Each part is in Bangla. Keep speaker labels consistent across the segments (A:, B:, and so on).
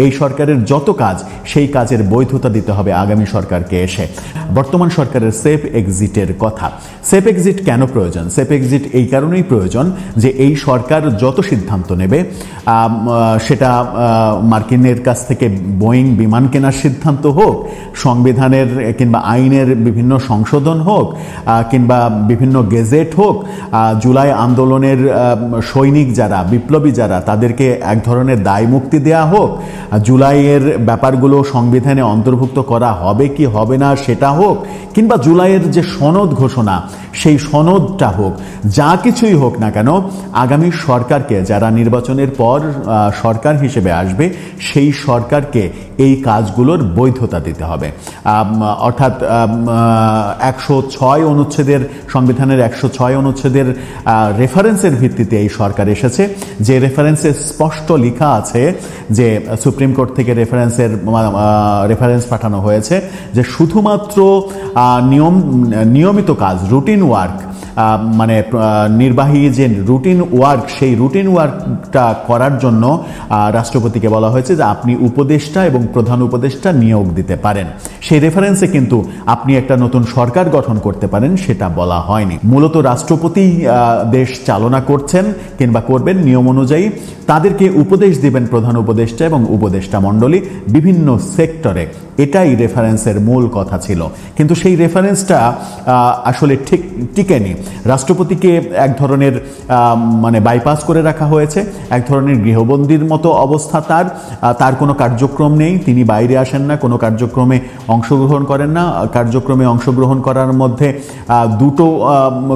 A: এই সরকারের যত কাজ সেই কাজের বৈধতা দিতে হবে আগামী সরকারকে এসে। বর্তমান সরকারের সেফ এক্সিটের কথা। সেফ এক্সিট কেন প্রয়োজন? সেফ এক্সিট এই কারণেই প্রয়োজন যে এই সরকার যত সিদ্ধান্ত নেবে, সেটা মার্কিনের কাছ থেকে বোয়িং বিমান কেনার সিদ্ধান্ত হোক, সংবিধানের কিংবা আইনের বিভিন্ন সংশোধন হোক, কিংবা বিভিন্ন গেজেট হোক, জুলাই আন্দোলনের সৈনিক যারা, বিপ্লবী যারা, তাদেরকে এক ধরনের দায় মুক্তি দেয়া হোক, জুলাইয়ের ব্যাপারগুলো সংবিধানে অন্তর্ভুক্ত করা হবে কি হবে না সেটা হোক, কিংবা জুলাইয়ের যে সনদ ঘোষণা সেই সনদটা হোক, যা কিছুই হোক না কেন আগামী সরকারকে, যারা নির্বাচনের পর সরকার হিসেবে আসবে, সেই সরকারকে এই কাজগুলোর বৈধতা দিতে হবে। অর্থাৎ 106 অনুচ্ছেদের, সংবিধানের 106 অনুচ্ছেদের রেফারেন্সের ভিত্তিতে এই সরকার এসেছে, যে রেফারেন্সে স্পষ্ট লেখা আছে যে সুপ্রিম কোর্ট থেকে রেফারেন্স পাঠানো হয়েছে যে শুধুমাত্র নিয়মিত কাজ, রুটিন ওয়ার্ক, মানে নির্বাহী যে রুটিন ওয়ার্ক, সেই রুটিন ওয়ার্কটা করার জন্য রাষ্ট্রপতিকে বলা হয়েছে যে আপনি উপদেষ্টা এবং প্রধান উপদেষ্টা নিয়োগ দিতে পারেন। সেই রেফারেন্সে কিন্তু আপনি একটা নতুন সরকার গঠন করতে পারেন সেটা বলা হয়নি। মূলত রাষ্ট্রপতি দেশ চালনা করছেন কিংবা করবেন নিয়ম অনুযায়ী, তাদেরকে উপদেশ দিবেন প্রধান উপদেষ্টা এবং উপদেষ্টা মণ্ডলী বিভিন্ন সেক্টরে। এটাই রেফারেন্সের মূল কথা ছিল, কিন্তু সেই রেফারেন্সটা আসলে ঠিক টিকেনি। রাষ্ট্রপতিকে এক ধরনের মানে বাইপাস করে রাখা হয়েছে, এক ধরনের গৃহবন্দীর মতো অবস্থা। তার কোনো কার্যক্রম নেই, তিনি বাইরে আসেন না, কোনো কার্যক্রমে অংশগ্রহণ করেন না। কার্যক্রমে অংশগ্রহণ করার মধ্যে দুটো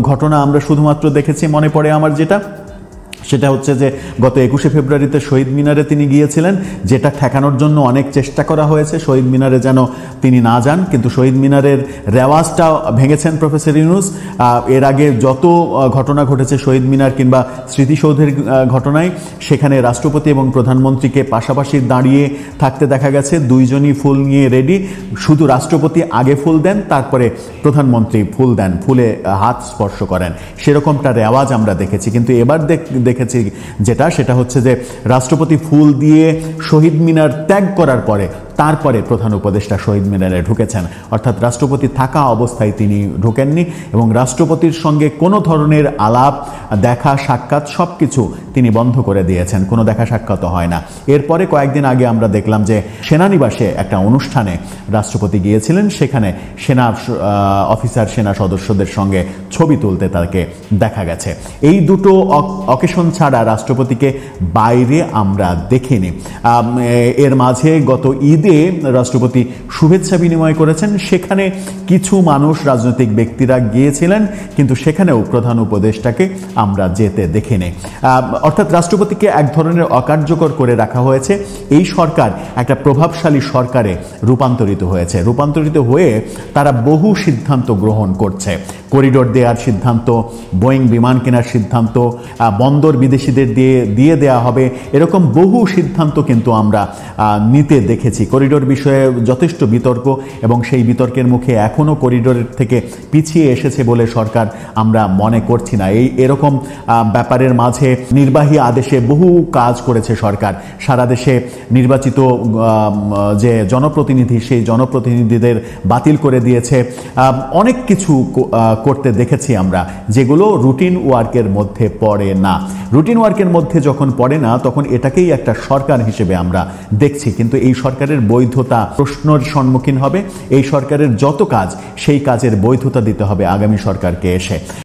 A: ঘটনা আমরা শুধুমাত্র দেখেছি মনে পড়ে আমার, সেটা হচ্ছে যে গত 21শে ফেব্রুয়ারিতে শহীদ মিনারে তিনি গিয়েছিলেন, যেটা ঠেকানোর জন্য অনেক চেষ্টা করা হয়েছে শহীদ মিনারে যেন তিনি না যান, কিন্তু শহীদ মিনারের রেওয়াজটা ভেঙেছেন প্রফেসর ইউনূস। এর আগে যত ঘটনা ঘটেছে শহীদ মিনার কিংবা স্মৃতিসৌধের ঘটনায়, সেখানে রাষ্ট্রপতি এবং প্রধানমন্ত্রীকে পাশাপাশি দাঁড়িয়ে থাকতে দেখা গেছে, দুইজনই ফুল নিয়ে রেডি। শুধু রাষ্ট্রপতি আগে ফুল দেন, তারপরে প্রধানমন্ত্রী ফুল দেন, ফুলে হাত স্পর্শ করেন, সেরকমটা রেওয়াজ আমরা দেখেছি। কিন্তু এবার দেখেছি সেটা হচ্ছে যে রাষ্ট্রপতি ফুল দিয়ে শহীদ মিনার ত্যাগ করার পরে তারপরে প্রধান উপদেষ্টা শহীদ মিনারে ঢুকেছেন। অর্থাৎ রাষ্ট্রপতি থাকা অবস্থায় তিনি ঢোকেননি এবং রাষ্ট্রপতির সঙ্গে কোনো ধরনের আলাপ, দেখা সাক্ষাৎ সব কিছু তিনি বন্ধ করে দিয়েছেন, কোনো দেখা সাক্ষাৎ হয় না। এরপরে কয়েকদিন আগে আমরা দেখলাম যে সেনানিবাসে একটা অনুষ্ঠানে রাষ্ট্রপতি গিয়েছিলেন, সেখানে সেনা অফিসার, সেনা সদস্যদের সঙ্গে ছবি তুলতে তাকে দেখা গেছে। এই দুটো অকেশন ছাড়া রাষ্ট্রপতিকে বাইরে আমরা দেখিনি। এর মাঝে গত ঈদে রাষ্ট্রপতি শুভেচ্ছা বিনিময় করেছেন, সেখানে কিছু মানুষ, রাজনৈতিক ব্যক্তিরা গিয়েছিলেন, কিন্তু সেখানেও প্রধান উপদেষ্টাকে আমরা যেতে দেখিনি। অর্থাৎ রাষ্ট্রপতিকে এক ধরনের অকার্যকর করে রাখা হয়েছে। এই সরকার একটা প্রভাবশালী সরকারে রূপান্তরিত হয়ে তারা বহু সিদ্ধান্ত গ্রহণ করছে। করিডোর দেওয়ার সিদ্ধান্ত, বোয়িং বিমান কেনার সিদ্ধান্ত, বন্দর বিদেশিদের দিয়ে দেওয়া হবে, এরকম বহু সিদ্ধান্ত কিন্তু আমরা নিতে দেখেছি। করিডোর বিষয়ে যথেষ্ট বিতর্ক, এবং সেই বিতর্কের মুখে এখনও করিডোরের থেকে পিছিয়ে এসেছে বলে সরকার আমরা মনে করছি না। এরকম ব্যাপারের মাঝে নির্বাহী আদেশে বহু কাজ করেছে সরকার। সারা দেশে নির্বাচিত যে জনপ্রতিনিধি, সেই জনপ্রতিনিধিদের বাতিল করে দিয়েছে। অনেক কিছু করতে দেখেছি আমরা, যেগুলো রুটিন ওয়ার্কের মধ্যে পড়ে না। রুটিন ওয়ার্কের মধ্যে যখন পড়ে না, তখন এটাকেই একটা সরকার হিসেবে আমরা দেখছি, কিন্তু এই সরকারের বৈধতা প্রশ্নের সম্মুখীন হবে। এই সরকারের যত কাজ, সেই কাজের বৈধতা দিতে হবে আগামী সরকারকে এসে।